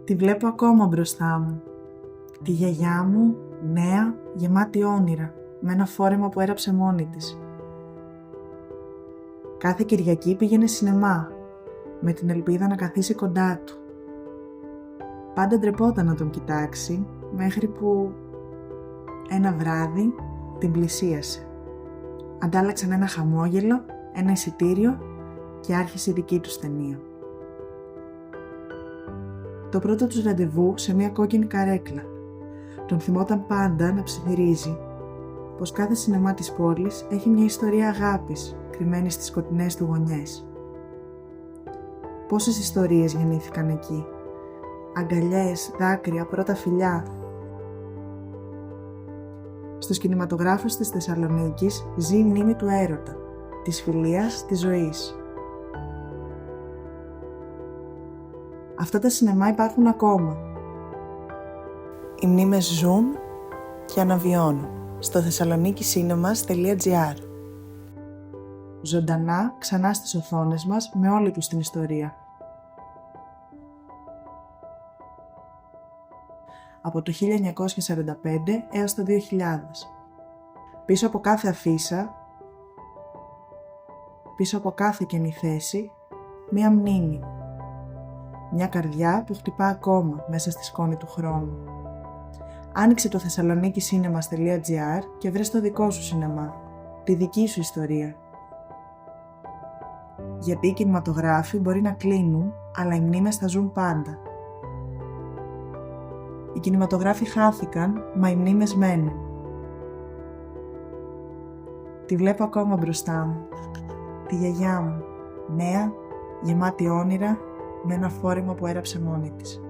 Τη βλέπω ακόμα μπροστά μου. Τη γιαγιά μου, νέα, γεμάτη όνειρα, με ένα φόρεμα που έραψε μόνη της. Κάθε Κυριακή πήγαινε σινεμά, με την ελπίδα να καθίσει κοντά του. Πάντα ντρεπόταν να τον κοιτάξει, μέχρι που ένα βράδυ την πλησίασε. Αντάλλαξαν ένα χαμόγελο, ένα εισιτήριο και άρχισε η δική τους ταινία. Το πρώτο τους ραντεβού σε μια κόκκινη καρέκλα. Τον θυμόταν πάντα να ψιθυρίζει πως κάθε σινεμά της πόλης έχει μια ιστορία αγάπης κρυμμένη στις σκοτεινές του γωνιές. Πόσες ιστορίες γεννήθηκαν εκεί. Αγκαλιές, δάκρυα, πρώτα φιλιά. Στους κινηματογράφους της Θεσσαλονίκης ζει η μνήμη του έρωτα, της φιλίας, της ζωής. Αυτά τα σινεμά υπάρχουν ακόμα. Οι μνήμες ζουν και αναβιώνουν στο thessalonikicinema.gr. Ζωντανά ξανά στις οθόνες μας με όλη τους την ιστορία. Από το 1945 έως το 2000. Πίσω από κάθε αφίσα, πίσω από κάθε καινή θέση, μία μνήμη. Μια καρδιά που χτυπά ακόμα μέσα στη σκόνη του χρόνου. Άνοιξε το thessalonikicinema.gr και βρες το δικό σου σινεμά, τη δική σου ιστορία. Γιατί οι κινηματογράφοι μπορεί να κλείνουν, αλλά οι μνήμες θα ζουν πάντα. Οι κινηματογράφοι χάθηκαν, μα οι μνήμες μένουν. Τη βλέπω ακόμα μπροστά μου. Τη γιαγιά μου, νέα, γεμάτη όνειρα, με ένα φόρεμα που έραψε μόνη της.